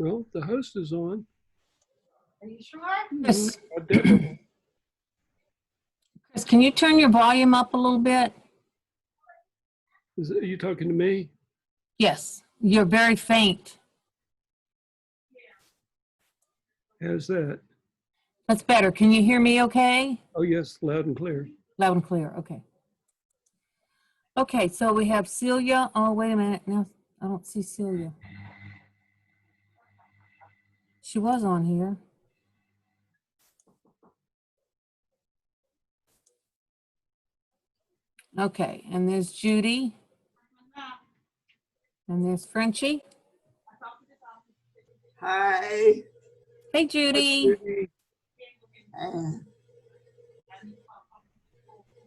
Well, the host is on. Are you sure? Chris, Deborah. Chris, can you turn your volume up a little bit? Are you talking to me? Yes, you're very faint. How's that? That's better. Can you hear me okay? Oh, yes, loud and clear. Loud and clear, okay. Okay, so we have Celia. Oh, wait a minute. Now, I don't see Celia. She was on here. Okay, and there's Judy. And there's Frenchie. Hi. Hey, Judy. I'm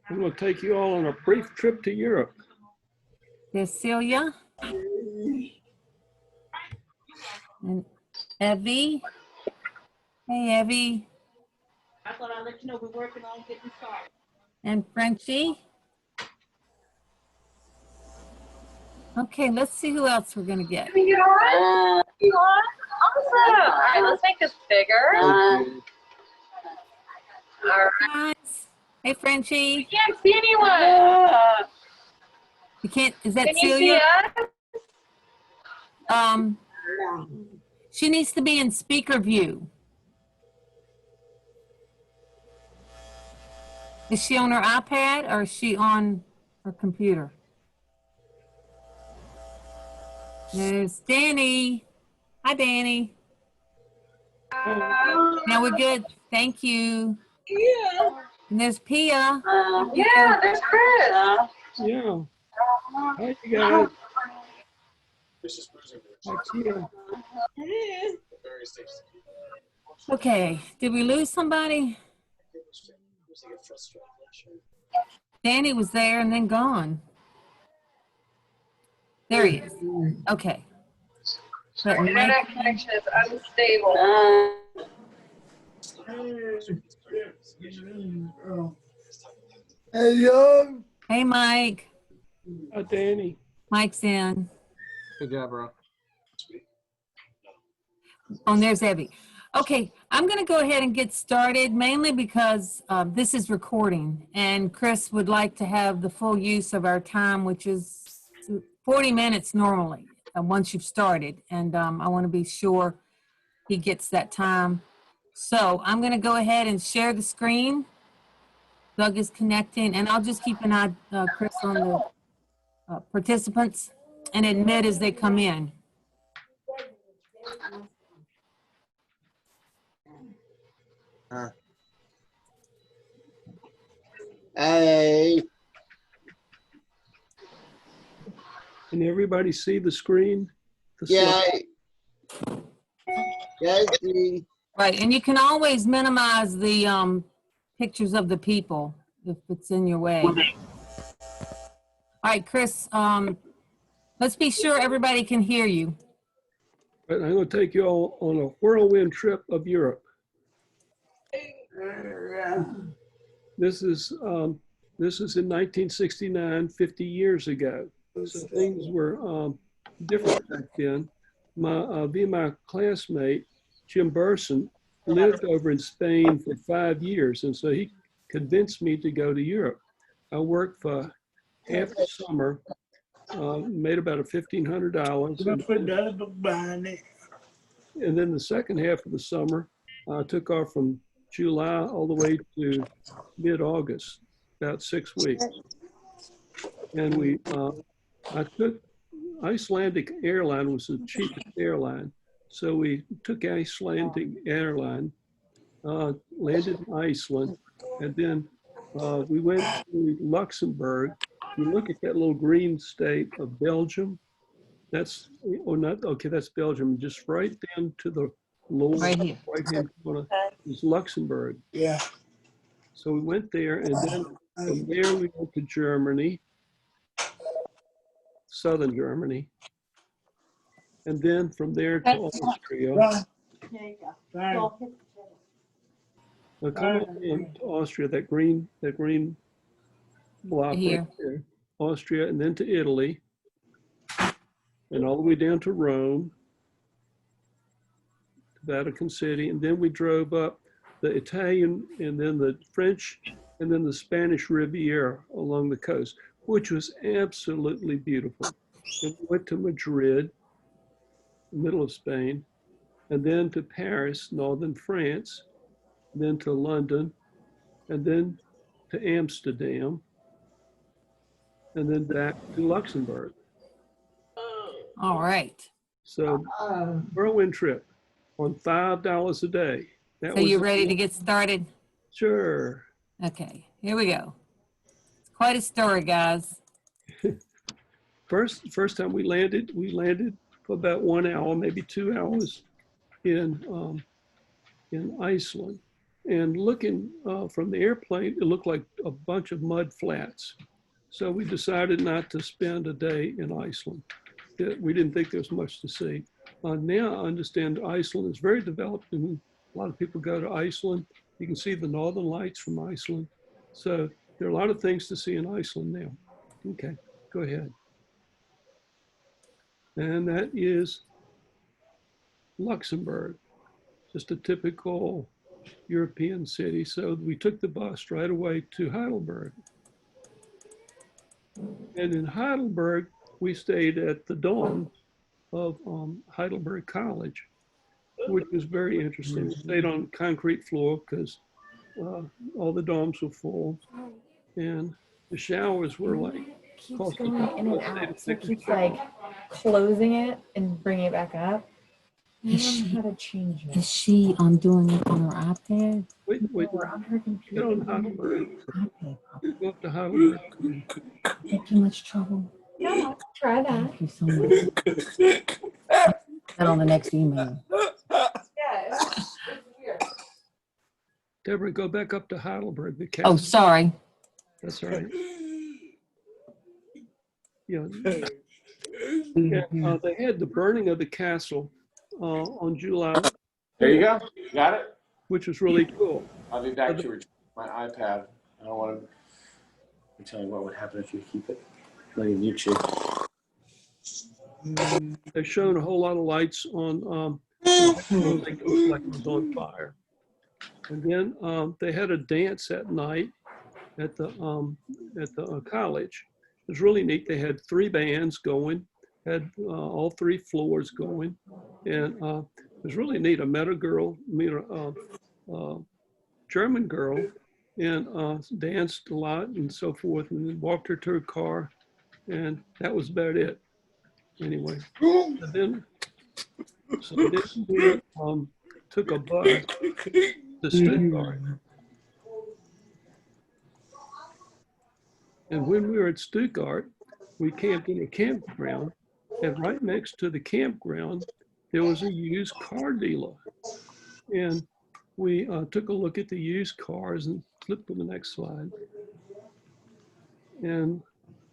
going to take you all on a brief trip to Europe. There's Celia. And Evie. Hey, Evie. I thought I'd let you know we're working on getting started. And Frenchie. Okay, let's see who else we're going to get. You on? You on? Awesome. All right, let's make this bigger. All right. Guys. Hey, Frenchie. We can't see anyone. You can't, is that Can you see Celia? us? She needs to be in speaker view. Is she on her iPad or is she on her computer? There's Danny. Hi, Danny. Now we're good. Thank you. Yeah. And there's Pia. Yeah, there's Chris. Yeah. Hi, you guys. Hi, Tia. Okay, did we lose somebody? Danny was there and then gone. There he is. Okay. But Internet connection is unstable. Hello. hey, Mike. Hi, Danny. Mike's in. Good job, bro. Oh, and there's Evie. Okay, I'm going to go ahead and get started, mainly because this is recording, and Chris would like to have the full use of our time, which is 40 minutes normally, once you've started, and I want to be sure he gets that time. So I'm going to go ahead and share the screen. Doug is connecting, and I'll just keep an eye, Chris, on the participants and admit as they come in. Hey. Can everybody see the screen? The Yeah. slide? Yes, please. Right, and you can always minimize the pictures of the people if it's in your way. All right, Chris, let's be sure everybody can hear you. But I'm going to take you all on a whirlwind trip of Europe. This is in 1969, 50 years ago. So things were different back then. My classmate, Jim Burson, lived over in Spain for 5 years, and so he convinced me to go to Europe. I worked for half the summer, made about $1,500. And then the second half of the summer, I took off from July all the way to mid-August, about 6 weeks. And I took Icelandic airline was the cheapest airline. So we took Icelandic airline, landed in Iceland, and then we went to Luxembourg. You look at that little green state of Belgium. That's, oh, not, okay, that's Belgium. Just right down to the lower right-hand corner is Luxembourg. Yeah. So we went there, and then from there we went to Germany, southern Germany. And then from there to Austria. There you go. Don't hit the Now come on into Austria, that green block Here. right there. Austria, and then to Italy, and all the way down to Rome. Vatican City, and then we drove up the Italian and then the French and then the Spanish Riviera along the coast, which was absolutely beautiful. And we went to Madrid, middle of Spain, and then to Paris, northern France, then to London, and then to Amsterdam, and then back to Luxembourg. All right. So whirlwind trip on $5 a day. That So you was ready to get started? Sure. Okay, here we go. It's quite a story, guys. First time we landed for about 1 hour, maybe 2 hours in Iceland. And looking from the airplane, it looked like a bunch of mud flats. So we decided not to spend a day in Iceland. We didn't think there was much to see. Now I understand Iceland is very developed and a lot of people go to Iceland. You can see the northern lights from Iceland. So there are a lot of things to see in Iceland now. Okay, go ahead. And that is Luxembourg, just a typical European city. So we took the bus right away to Heidelberg. And in Heidelberg, we stayed at the dorm of Heidelberg College, which was very interesting. We stayed on concrete floor because all the dorms were full. And the showers were like, Keeps going in and out, so it keeps like closing it and bringing it back up. I don't know how to change it. Is she doing it on her iPad? wait, We're on her get computer. on Heidelberg, iPad. go up to Heidelberg. Take too much trouble. No, try that. Thank you so much. That on the next email. Yeah, it's weird. Deborah, go back up to Heidelberg, the Oh, castle. sorry. That's all right. Yeah. Yeah. They had the burning of the castle on July, There you go. You got it? which was really cool. I'll be back to my iPad. I don't want to tell you what would happen if you keep it playing YouTube. They shone a whole lot of lights on it looked like it was on fire. And then they had a dance at night at the college. It was really neat. They had 3 bands going, had all 3 floors going, and it was really neat. I met a girl, German girl, and danced a lot and so forth, and then walked her to her car, and that was about it. Anyway, and then we took a bus to Stuttgart. And when we were at Stuttgart, we camped in a campground, and right next to the campground, there was a used car dealer. And we took a look at the used cars and flipped to the next slide. And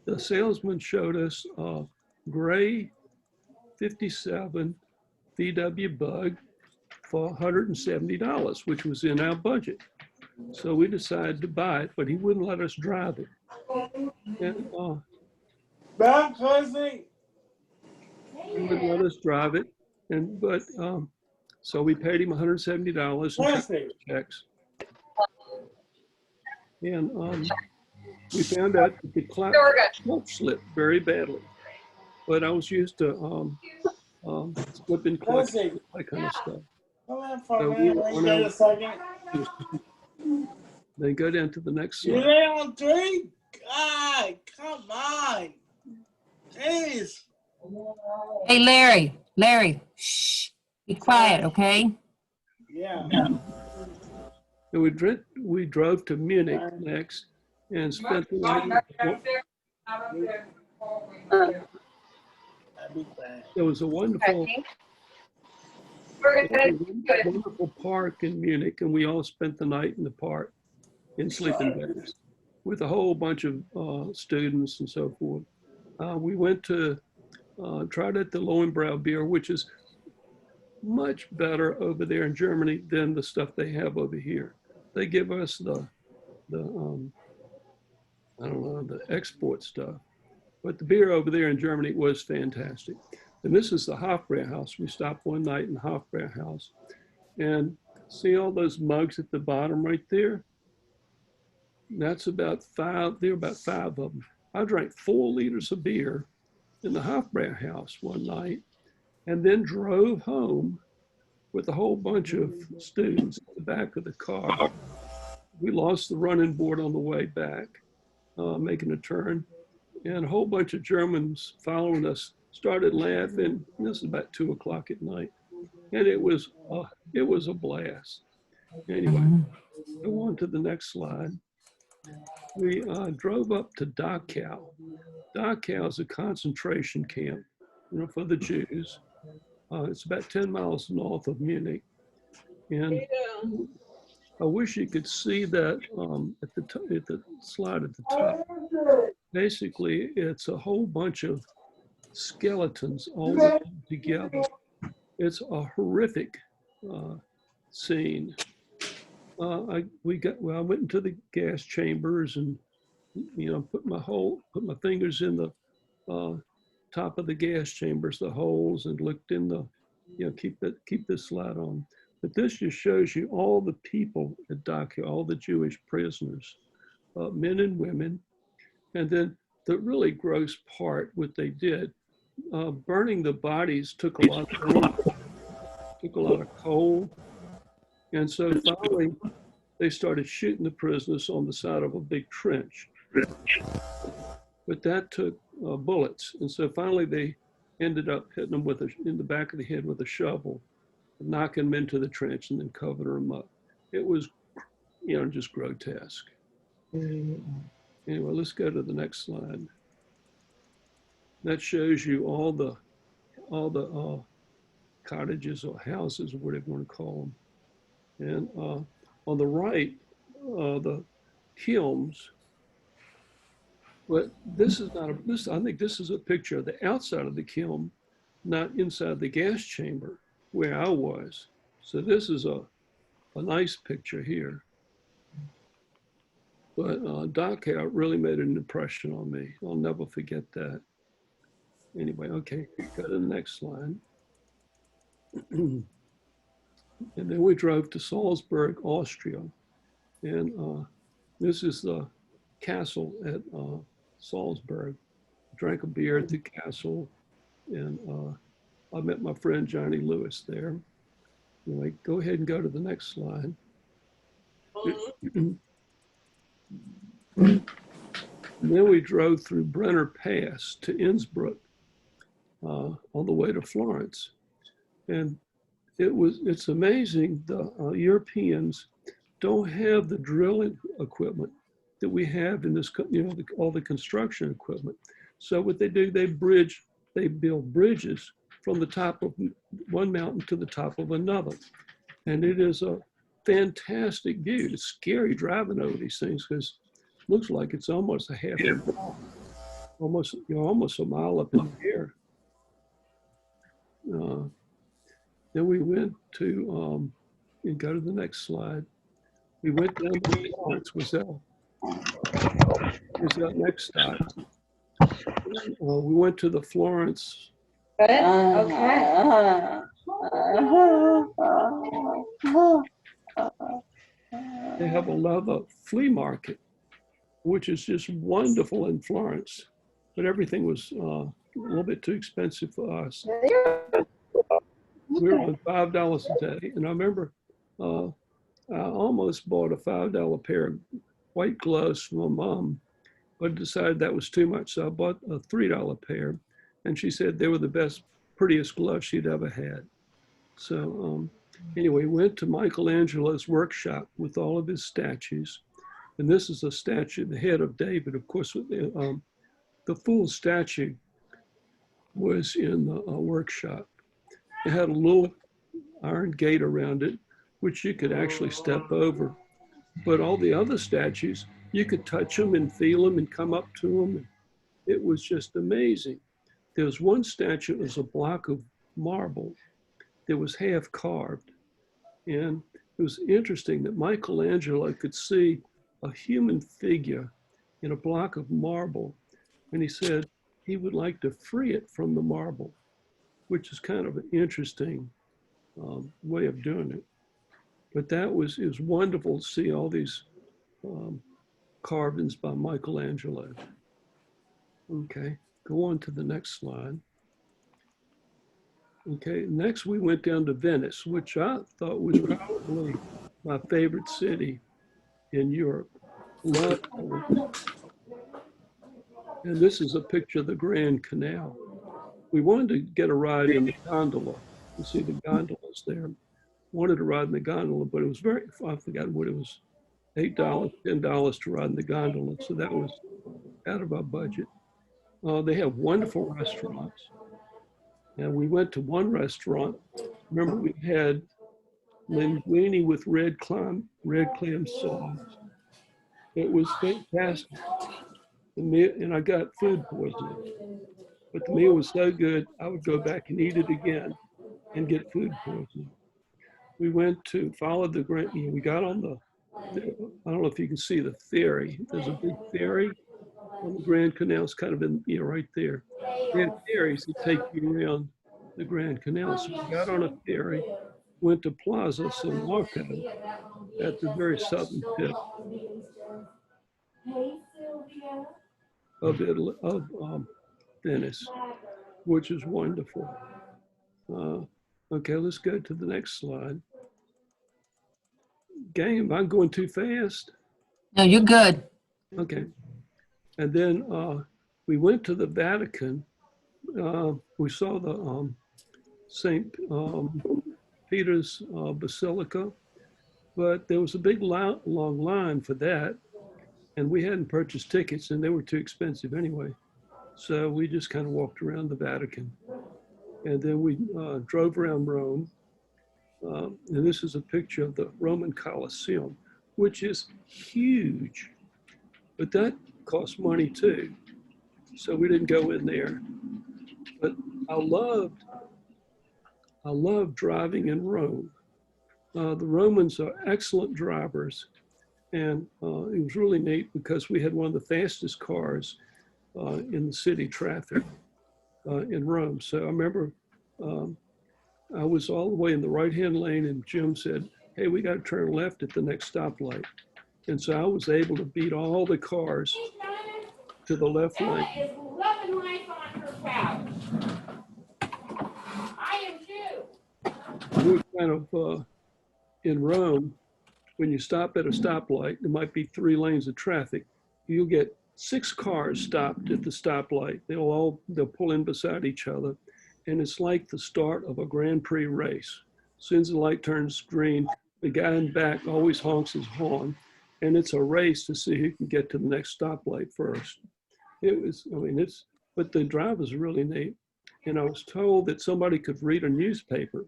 the salesman showed us a gray 57 VW Bug for $170, which was in our budget. So we decided to buy it, but he wouldn't let us drive it. And Back, cousin. he wouldn't let us drive it. So we paid him $170 in checks. And we found out that the clutch slipped very badly. But I was used to slipping clutch, that kind of stuff. Come on for a minute. Wait a second. Then go down to the next You slide. lay on 3? God, come on. Jeez. Hey, Larry, shh, be quiet, okay? Yeah. And we drove to Munich next and spent the night. It was a wonderful park in Munich, and we all spent the night in the park in sleeping bags with a whole bunch of students and so forth. We went to tried at the Lowenbrau beer, which is much better over there in Germany than the stuff they have over here. They give us the I don't know, the export stuff, but the beer over there in Germany was fantastic. And this is the Hofbrauhaus. We stopped one night in the Hofbrauhaus, And see all those mugs at the bottom right there? That's about five, there are about five of them. I drank 4 liters of beer in the Hofbrauer house one night and then drove home with a whole bunch of students in the back of the car. We lost the running board on the way back, making a turn, and a whole bunch of Germans following us started laughing. This is about 2 o'clock at night, and it was a blast. Anyway, go on to the next slide. We drove up to Dachau. Dachau is a concentration camp, for the Jews. It's about 10 miles north of Munich. And I wish you could see that at the slide at the top. Basically, it's a whole bunch of skeletons all together. It's a horrific scene. I went into the gas chambers and put my fingers in the top of the gas chambers, the holes, and looked in the, keep this slide on. But this just shows you all the people at Dachau, all the Jewish prisoners, men and women. And then the really gross part, what they did, burning the bodies took a lot of coal. And so finally, they started shooting the prisoners on the side of a big trench. But that took bullets. And so finally, they ended up hitting them in the back of the head with a shovel, knocking them into the trench and then covering them up. It was, just grotesque. Anyway, let's go to the next slide. That shows you all the cottages or houses or whatever you want to call them. And on the right, the kilns. But this is not I think this is a picture of the outside of the kiln, not inside the gas chamber where I was. So this is a nice picture here. But Dachau really made an impression on me. I'll never forget that. Anyway, okay, go to the next slide. And then we drove to Salzburg, Austria. And this is the castle at Salzburg. Drank a beer at the castle, and I met my friend Johnny Lewis there. Anyway, go ahead and go to the next slide. And then we drove through Brenner Pass to Innsbruck on the way to Florence. And it's amazing, the Europeans don't have the drilling equipment that we have in this, all the construction equipment. So what they do, they build bridges from the top of one mountain to the top of another. And it is a fantastic view. It's scary driving over these things because it looks like it's almost a half a mile, almost a mile up in the air. Then we went to, and go to the next slide. We went down to Florence, was that next stop. We went to the Florence. Okay. They have a leather flea market, which is just wonderful in Florence, but everything was a little bit too expensive for us. We were on $5 a day, and I remember I almost bought a $5 pair of white gloves for my mom, but decided that was too much, so I bought a $3 pair, and she said they were the best, prettiest gloves she'd ever had. So anyway, went to Michelangelo's workshop with all of his statues, and this is a statue, the head of David. Of course, the full statue was in the workshop. It had a little iron gate around it, which you could actually step over. But all the other statues, you could touch them and feel them and come up to them. It was just amazing. There was one statue, it was a block of marble that was half carved. And it was interesting that Michelangelo could see a human figure in a block of marble. And he said he would like to free it from the marble, which is kind of an interesting way of doing it. But it was wonderful to see all these carvings by Michelangelo. Okay, go on to the next slide. Okay, next we went down to Venice, which I thought was probably my favorite city in Europe. Loved it. And this is a picture of the Grand Canal. We wanted to get a ride in the gondola. You see the gondolas there. Wanted to ride in the gondola, but it was I forgot what it was, $8, $10 to ride in the gondola. So that was out of our budget. They have wonderful restaurants. And we went to one restaurant. Remember, we had linguine with red clam sauce. It was fantastic. And I got food poisoning. But the meal was so good, I would go back and eat it again and get food poisoning. We went to follow the Grand, we got on I don't know if you can see the ferry. There's a big ferry on the Grand Canal. It's kind of right there. They had ferries that take you around the Grand Canal. So we got on a ferry, went to Plaza San Marco at the very southern tip of Venice, which is wonderful. Okay, let's go to the next slide. Gang, am I going too fast? No, you're good. Okay. And then we went to the Vatican. We saw the St. Peter's Basilica, but there was a big long line for that. And we hadn't purchased tickets and they were too expensive anyway. So we just kind of walked around the Vatican. And then we drove around Rome. And this is a picture of the Roman Colosseum, which is huge, but that costs money too. So we didn't go in there. But I loved driving in Rome. The Romans are excellent drivers. And it was really neat because we had one of the fastest cars in the city traffic in Rome. So I remember I was all the way in the right-hand lane and Jim said, hey, we got to turn left at the next stoplight. And so I was able to beat all the cars to the left lane. Ella is loving life on her couch. I am too. We were kind of in Rome, when you stop at a stoplight, there might be 3 lanes of traffic. You'll get 6 cars stopped at the stoplight. They'll pull in beside each other. And it's like the start of a Grand Prix race. As soon as the light turns green, the guy in back always honks his horn. And it's a race to see who can get to the next stoplight first. But the drive was really neat. And I was told that somebody could read a newspaper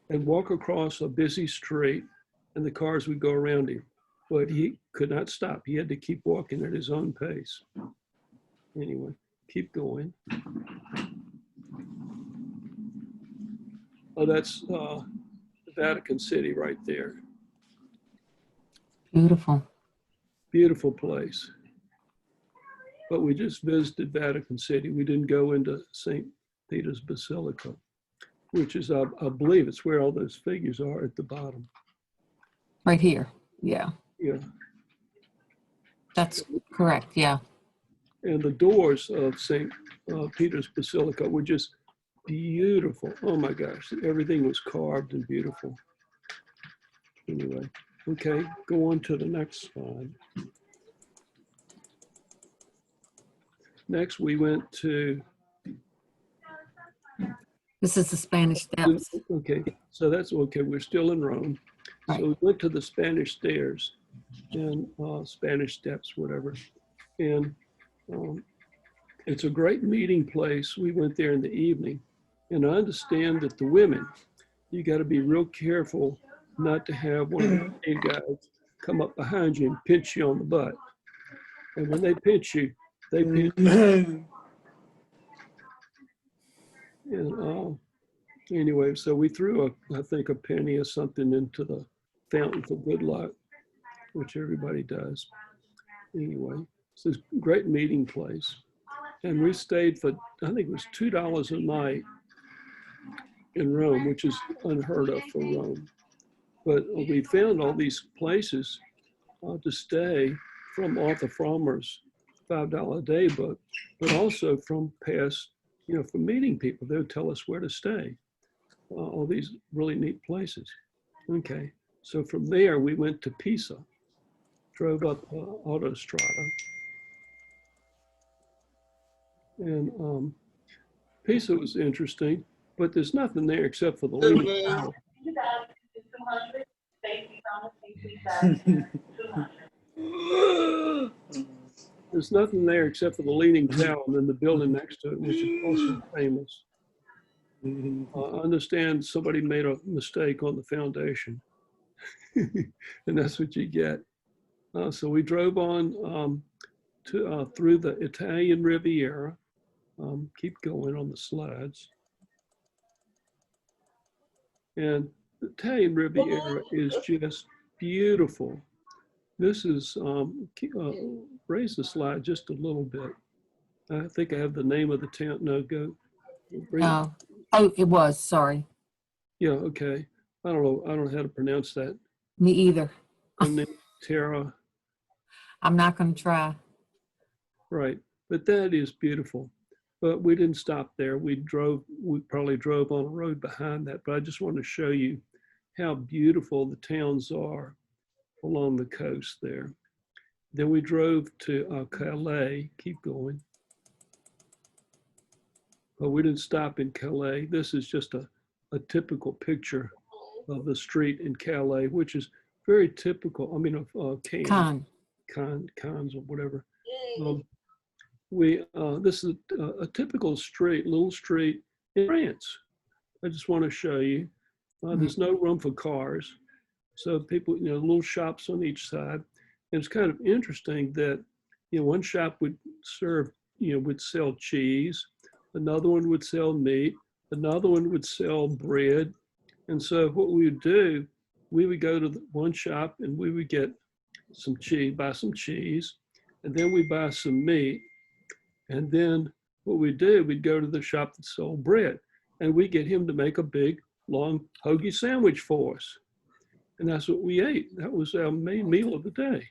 and walk across a busy street and the cars would go around him. But he could not stop. He had to keep walking at his own pace. Anyway, keep going. Oh, that's the Vatican City right there. Beautiful. Beautiful place. But we just visited Vatican City. We didn't go into St. Peter's Basilica, which is, I believe it's where all those figures are at the bottom. Right here. Yeah. Yeah. That's correct. Yeah. And the doors of St. Peter's Basilica were just beautiful. Oh my gosh, everything was carved and beautiful. Anyway, okay, go on to the next slide. Next, we went to... This is the Spanish Steps. Okay, so that's okay, we're still in Rome. Right. So we went to the Spanish Stairs and Spanish Steps, whatever. And it's a great meeting place. We went there in the evening. And I understand that the women, you got to be real careful not to have one of the main guys come up behind you and pinch you on the butt. And when they pinch you, they pinch you. And anyway, so we threw, I think, a penny or something into the fountain for good luck, which everybody does. Anyway, it's a great meeting place. And we stayed for, I think it was $2 a night in Rome, which is unheard of for Rome. But we found all these places to stay from Arthur Frommer's $5 a day book, but also from past, from meeting people. They would tell us where to stay. All these really neat places. Okay, so from there we went to Pisa, drove up Autostrada. And Pisa was interesting, but there's nothing there except for the Leaning Tower. There's nothing there except for the Leaning Tower and then the building next to it, which is also famous. I understand somebody made a mistake on the foundation, and that's what you get. So we drove on through the Italian Riviera. Keep going on the slides. And the Italian Riviera is just beautiful. This is, raise the slide just a little bit. I think I have the name of the town. No, go. Oh, it was, sorry. Yeah, okay. I don't know how to pronounce that. Me either. Terra. I'm not going to try. Right, but that is beautiful. But we didn't stop there. We probably drove on a road behind that, but I just want to show you how beautiful the towns are along the coast there. Then we drove to Calais, keep going. But we didn't stop in Calais. This is just a typical picture of the street in Calais, which is very typical, of Cannes or whatever. This is a typical little street in France. I just want to show you. There's no room for cars. So people, little shops on each side. And it's kind of interesting that, one shop would serve, would sell cheese. Another one would sell meat. Another one would sell bread. And so what we would do, we would go to one shop and we would get some cheese, buy some cheese, and then we buy some meat. And then what we do, we'd go to the shop that sold bread, and we get him to make a big, long hoagie sandwich for us. And that's what we ate. That was our main meal of the day.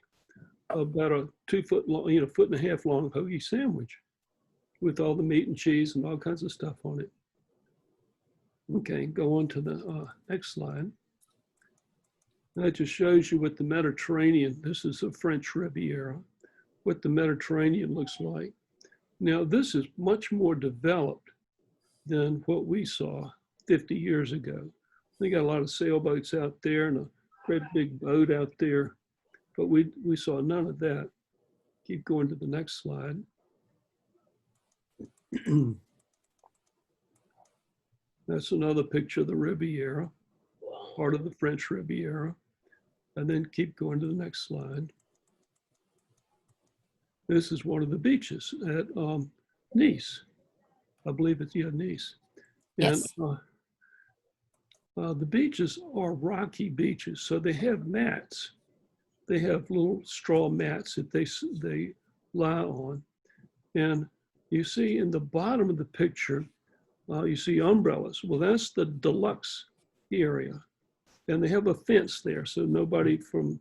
About a 2 foot long, 1.5 foot long hoagie sandwich with all the meat and cheese and all kinds of stuff on it. Okay, go on to the next slide. And that just shows you what the Mediterranean, this is a French Riviera, what the Mediterranean looks like. Now, this is much more developed than what we saw 50 years ago. They got a lot of sailboats out there and a great big boat out there, but we saw none of that. Keep going to the next slide. That's another picture of the Riviera, part of the French Riviera. And then keep going to the next slide. This is one of the beaches at Nice. I believe it's, Nice. Yes. And the beaches are rocky beaches, so they have mats. They have little straw mats that they lie on. And you see in the bottom of the picture, you see umbrellas. Well, that's the deluxe area. And they have a fence there, so nobody from,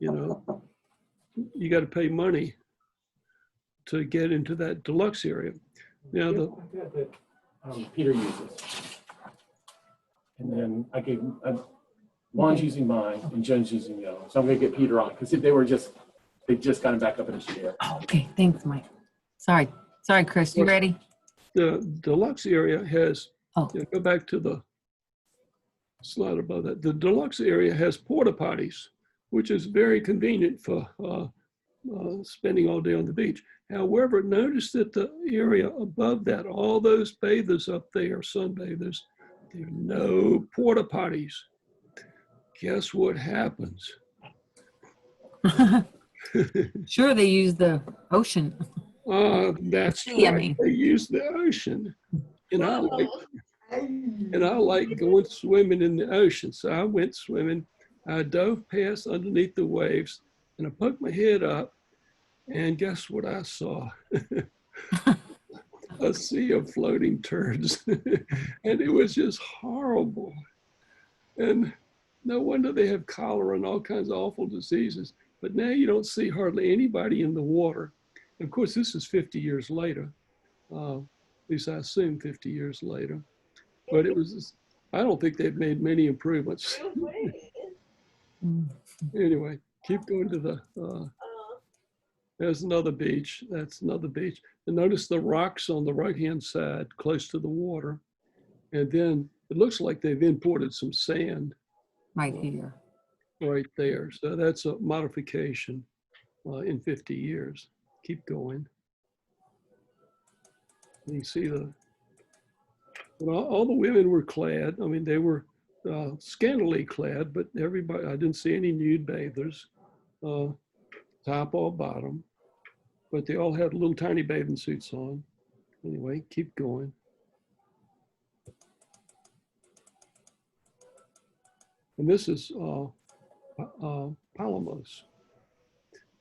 you got to pay money to get into that deluxe area. Now Peter uses. And then I gave Juan's using mine and Jen's using the other. So I'm gonna get Peter on because they just got him back up in his chair. Oh, okay, thanks, Mike. Sorry, Chris, you ready? The deluxe area has, Oh. Go back to the slide above that. The deluxe area has porta potties, which is very convenient for spending all day on the beach. However, notice that the area above that, all those bathers up there, sunbathers, there are no porta potties. Guess what happens? Sure, they use the ocean. That's Yeah, I right. mean. They use the ocean, and I like going swimming in the ocean. So I went swimming. I dove past underneath the waves, and I poked my head up, and guess what I saw? A sea of floating turds, and it was just horrible. And no wonder they have cholera and all kinds of awful diseases. But now you don't see hardly anybody in the water. And of course, this is 50 years later. At least I assume 50 years later. But it was, I don't think they've made many improvements. Anyway, keep going to the, there's another beach. That's another beach. And notice the rocks on the right-hand side close to the water. And then it looks like they've imported some sand Right here. right there. So that's a modification in 50 years. Keep going. You see all the women were clad. I mean, they were scantily clad, but everybody, I didn't see any nude bathers, top or bottom, but they all had little tiny bathing suits on. Anyway, keep going. And this is Palamos.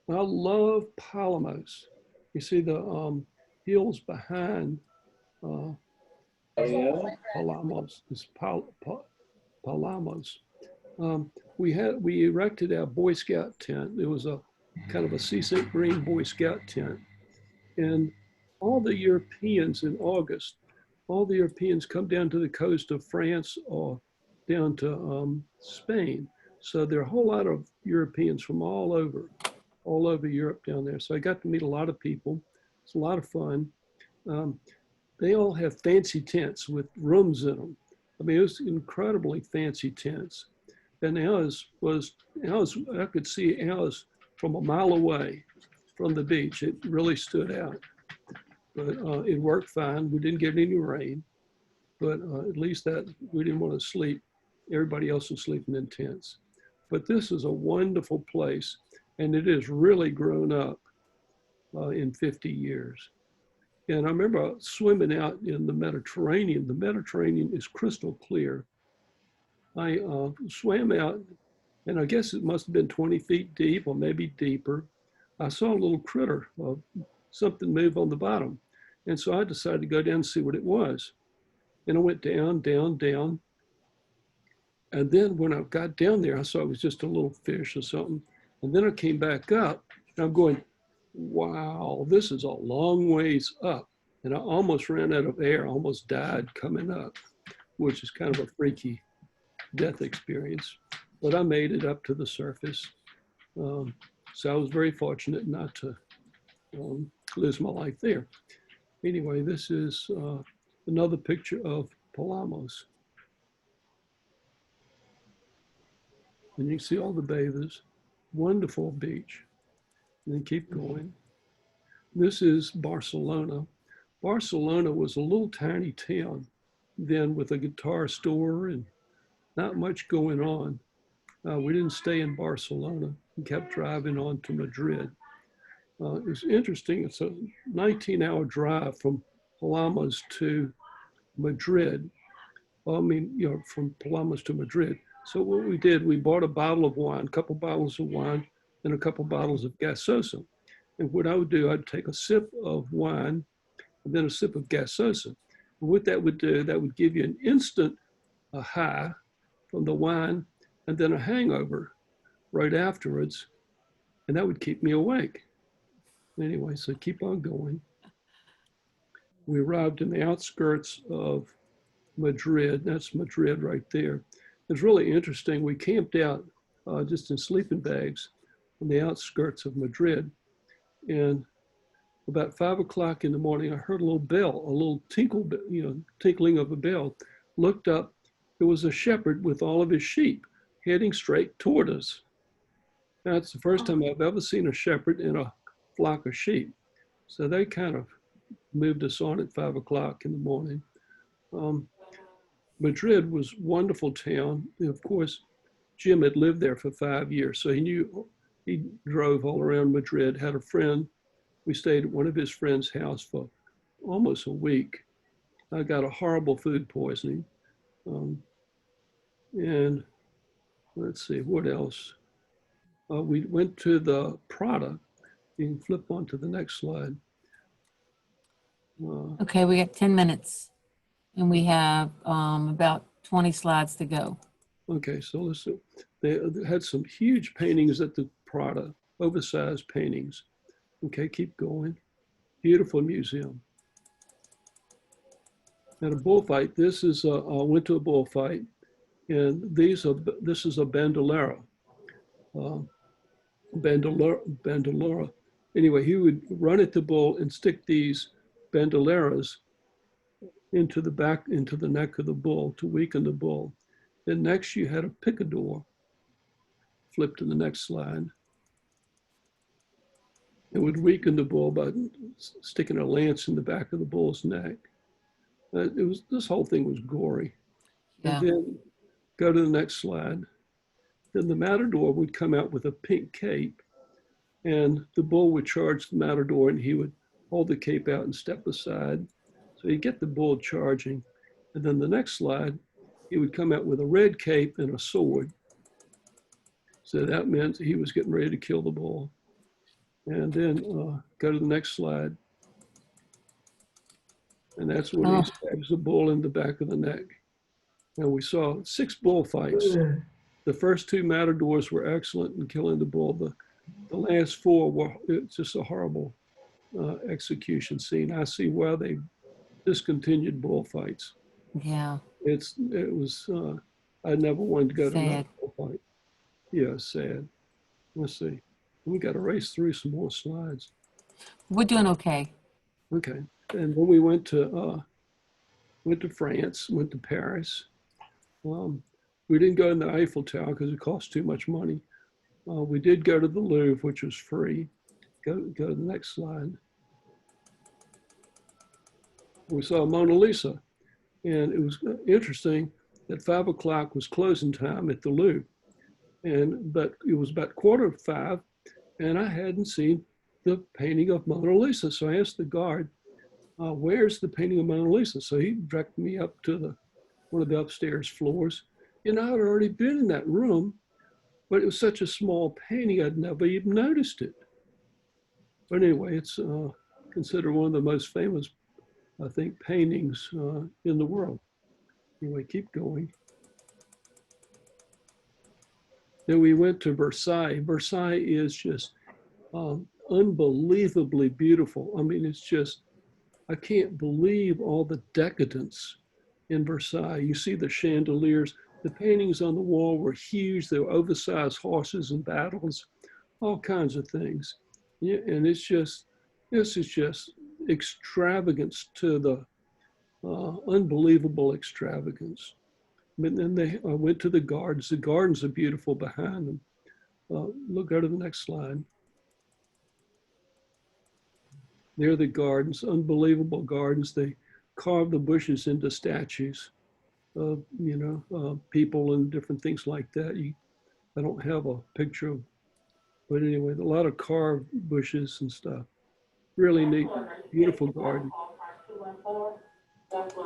I love Palamos. You see the hills behind Palamos. It's Palamos. We erected our Boy Scout tent. It was a kind of a sea-sink green Boy Scout tent. And all the Europeans in August, all the Europeans come down to the coast of France or down to Spain. So there are a whole lot of Europeans from all over Europe down there. So I got to meet a lot of people. It's a lot of fun. They all have fancy tents with rooms in them. I mean, it was incredibly fancy tents. And ours, I could see ours from a mile away from the beach. It really stood out. But it worked fine. We didn't get any rain, but at least that we didn't want to sleep. Everybody else was sleeping in tents. But this is a wonderful place, and it has really grown up in 50 years. And I remember swimming out in the Mediterranean. The Mediterranean is crystal clear. I swam out, and I guess it must have been 20 feet deep or maybe deeper. I saw a little critter, something move on the bottom. And so I decided to go down and see what it was. And I went down, down, down. And then when I got down there, I saw it was just a little fish or something. And then I came back up, and I'm going, wow, this is a long ways up. And I almost ran out of air, almost died coming up, which is kind of a freaky death experience. But I made it up to the surface. So I was very fortunate not to lose my life there. Anyway, this is another picture of Palamos. And you can see all the bathers, wonderful beach. And then keep going. This is Barcelona. Barcelona was a little tiny town then with a guitar store and not much going on. We didn't stay in Barcelona. We kept driving on to Madrid. It's interesting. It's a 19-hour drive from Palamos to Madrid. Well, I mean, from Palamos to Madrid. So what we did, we bought a bottle of wine, a couple bottles of wine, and a couple bottles of gasosa. And what I would do, I'd take a sip of wine and then a sip of gasosa. And what that would do, that would give you an instant high from the wine and then a hangover right afterwards. And that would keep me awake. Anyway, so keep on going. We arrived in the outskirts of Madrid. That's Madrid right there. It's really interesting. We camped out just in sleeping bags on the outskirts of Madrid. And about 5 o'clock in the morning, I heard a little bell, a little tinkle, tinkling of a bell. Looked up, there was a shepherd with all of his sheep heading straight toward us. That's the first time I've ever seen a shepherd in a flock of sheep. So they kind of moved us on at 5 o'clock in the morning. Madrid was a wonderful town. And of course, Jim had lived there for 5 years, so he drove all around Madrid, had a friend. We stayed at one of his friend's house for almost a week. I got a horrible food poisoning. And let's see, what else? We went to the Prada. You can flip on to the next slide. Okay, we got 10 minutes and we have about 20 slides to go. Okay, so listen, they had some huge paintings at the Prada, oversized paintings. Okay, keep going. Beautiful museum. At a bullfight, this is I went to a bullfight, and this is a bandolera. Uh, bandolera. Anyway, he would run at the bull and stick these bandoleras into the neck of the bull to weaken the bull. Then next you had a picador. Flip to the next slide. It would weaken the bull by sticking a lance in the back of the bull's neck. This whole thing was gory. Yeah. And then go to the next slide. Then the matador would come out with a pink cape, and the bull would charge the matador, and he would hold the cape out and step aside. So you get the bull charging. And then the next slide, he would come out with a red cape and a sword. So that meant he was getting ready to kill the bull. And then go to the next slide. And that's when he stabs the bull in the back of the neck. And we saw 6 bullfights. The first 2 matadors were excellent in killing the bull. The last 4 were just a horrible execution scene. I see why they discontinued bullfights. Yeah. It was, I never wanted to go to another Sad. bullfight. Yeah, sad. Let's see. We got to race through some more slides. We're doing okay. Okay. And then we went to France, went to Paris. We didn't go in the Eiffel Tower because it cost too much money. We did go to the Louvre, which was free. Go to the next slide. We saw Mona Lisa, and it was interesting that 5 o'clock was closing time at the Louvre, but it was about 4:45, and I hadn't seen the painting of Mona Lisa. So I asked the guard, "Where's the painting of Mona Lisa?" So he directed me up to one of the upstairs floors. And I had already been in that room, but it was such a small painting, I'd never even noticed it. But anyway, it's considered one of the most famous, I think, paintings in the world. Anyway, keep going. Then we went to Versailles. Versailles is just unbelievably beautiful. I mean, it's just, I can't believe all the decadence in Versailles. You see the chandeliers. The paintings on the wall were huge. They were oversized horses and battles, all kinds of things. Yeah, and this is just extravagance to the unbelievable extravagance. But then they went to the gardens. The gardens are beautiful behind them. Go to the next slide. There are the gardens, unbelievable gardens. They carved the bushes into statues of, people and different things like that. I don't have a picture of, but anyway, a lot of carved bushes and stuff. Really neat, beautiful garden. Go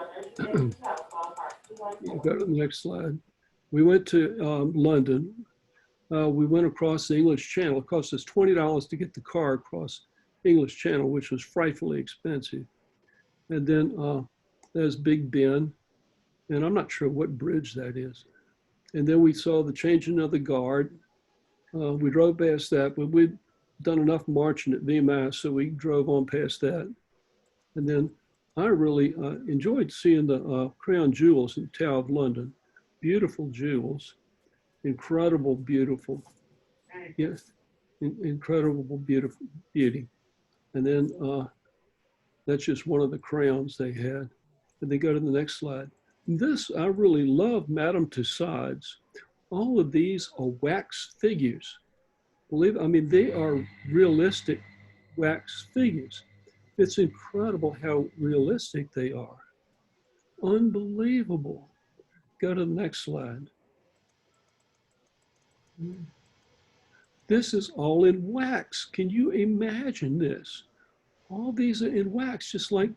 to the next slide. We went to London. We went across the English Channel. It cost us $20 to get the car across English Channel, which was frightfully expensive. And then there's Big Ben, and I'm not sure what bridge that is. And then we saw the changing of the guard. We drove past that, but we'd done enough marching at VMI, so we drove on past that. And then I really enjoyed seeing the crown jewels in the Tower of London. Beautiful jewels, incredible, beautiful. Yes, incredible, beautiful beauty. And then that's just one of the crowns they had. And they go to the next slide. This, I really love Madame Tussauds. All of these are wax figures. They are realistic wax figures. It's incredible how realistic they are. Unbelievable. Go to the next slide. This is all in wax. Can you imagine this? All these are in wax, just like,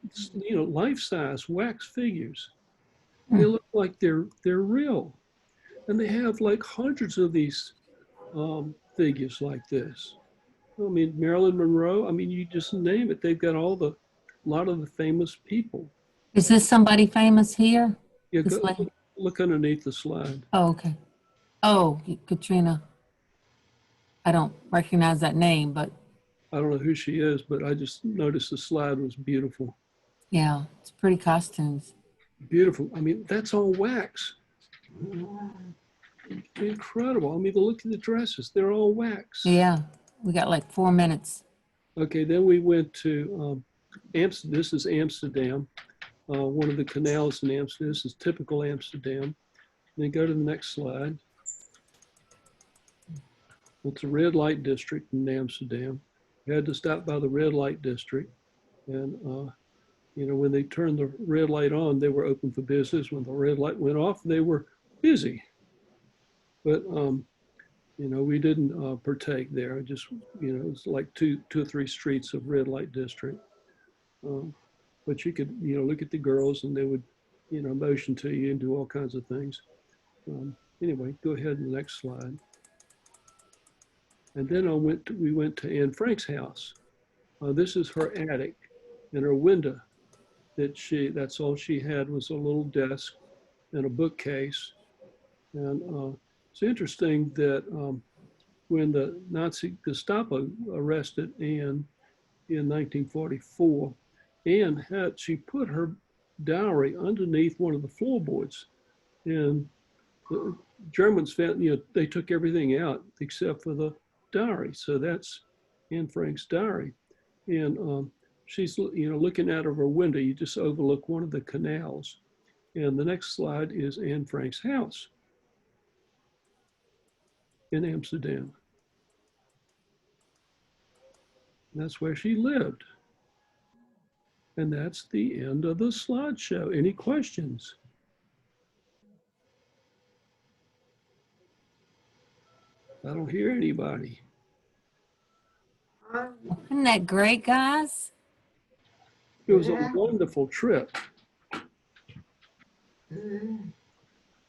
life-size wax figures. They look like they're real. And they have like hundreds of these figures like this. I mean, Marilyn Monroe, you just name it. They've got a lot of the famous people. Is this somebody famous here? Yeah, This lady? look underneath the slide. Oh, okay. Oh, Katrina. I don't recognize that name, but I don't know who she is, but I just noticed the slide was beautiful. yeah, it's pretty costumes. Beautiful. I mean, that's all wax. Incredible. I mean, look at the dresses. They're all wax. Yeah, we got like 4 minutes. Okay, then we went to Amsterdam. This is Amsterdam, one of the canals in Amsterdam. This is typical Amsterdam. Then go to the next slide. It's a red light district in Amsterdam. We had to stop by the red light district. And, you know, when they turned the red light on, they were open for business. When the red light went off, they were busy. But, you know, we didn't partake there. Just, you know, it's like two or three streets of red light district. But you could, you know, look at the girls and they would, you know, motion to you and do all kinds of things. Anyway, go ahead to the next slide. And then we went to Anne Frank's house. This is her attic and her window that's all she had was a little desk and a bookcase. And it's interesting that when the Nazi Gestapo arrested Anne in 1944, she put her diary underneath one of the floorboards. And the Germans found, you know, they took everything out except for the diary. So that's Anne Frank's diary. And she's, you know, looking out of her window, you just overlook one of the canals. And the next slide is Anne Frank's house in Amsterdam. And that's where she lived. And that's the end of the slideshow. Any questions? I don't hear anybody. Isn't that great, guys? It was a wonderful trip.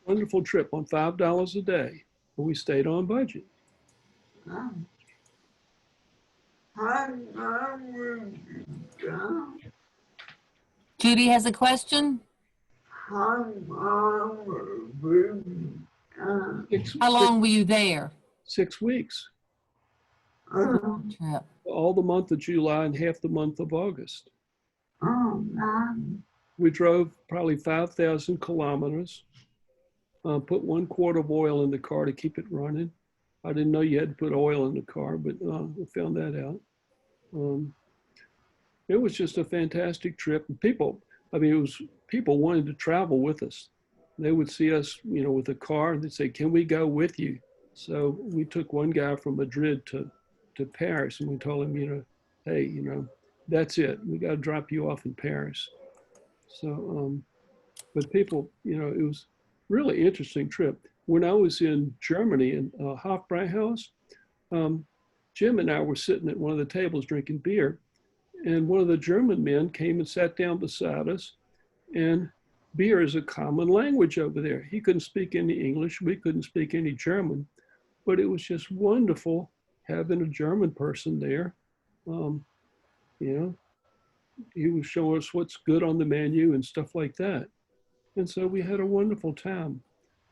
Wonderful trip on $5 a day. But we stayed on budget. Judy has a question. How long were you there? 6 weeks. Trip. All the month of July and half the month of August. We drove probably 5,000 kilometers. Put 1 quart of oil in the car to keep it running. I didn't know you had to put oil in the car, but we found that out. It was just a fantastic trip. People, I mean, it was people wanted to travel with us. They would see us, you know, with a car and they'd say, can we go with you? So we took one guy from Madrid to Paris and we told him, you know, hey, you know, that's it. We got to drop you off in Paris. So, but people, you know, it was really interesting trip. When I was in Germany in Hofbrauhaus, Jim and I were sitting at one of the tables drinking beer, and one of the German men came and sat down beside us, and beer is a common language over there. He couldn't speak any English, we couldn't speak any German, but it was just wonderful having a German person there. You know, he was showing us what's good on the menu and stuff like that. And so we had a wonderful time.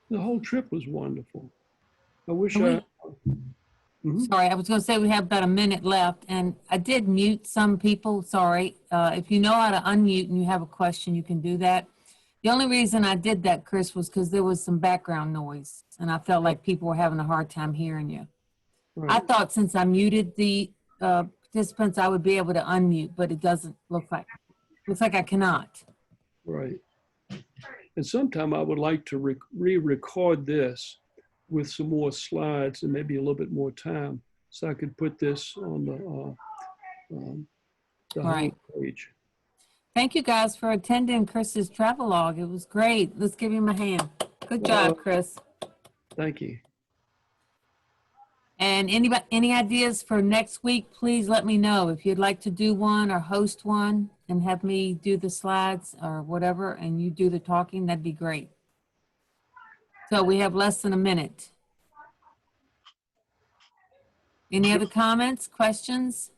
The whole trip was wonderful. I wish Sorry, I was going to say we have about a minute left, and I did mute some people. Sorry. If you know how to unmute and you have a question, you can do that. The only reason I did that, Chris, was because there was some background noise, and I felt like people were having a hard time hearing you. Right. I thought since I muted the participants, I would be able to unmute, but it doesn't look like. Looks like I cannot. Right. And sometime I would like to re-record this with some more slides and maybe a little bit more time, so I could put this on the Right. homepage. Thank you guys for attending Chris's travelogue. It was great. Let's give him a hand. Good job, Chris. Thank you. And any ideas for next week, please let me know. If you'd like to do one or host one and have me do the slides or whatever, and you do the talking, that'd be great. So we have less than a minute. Any other comments, questions?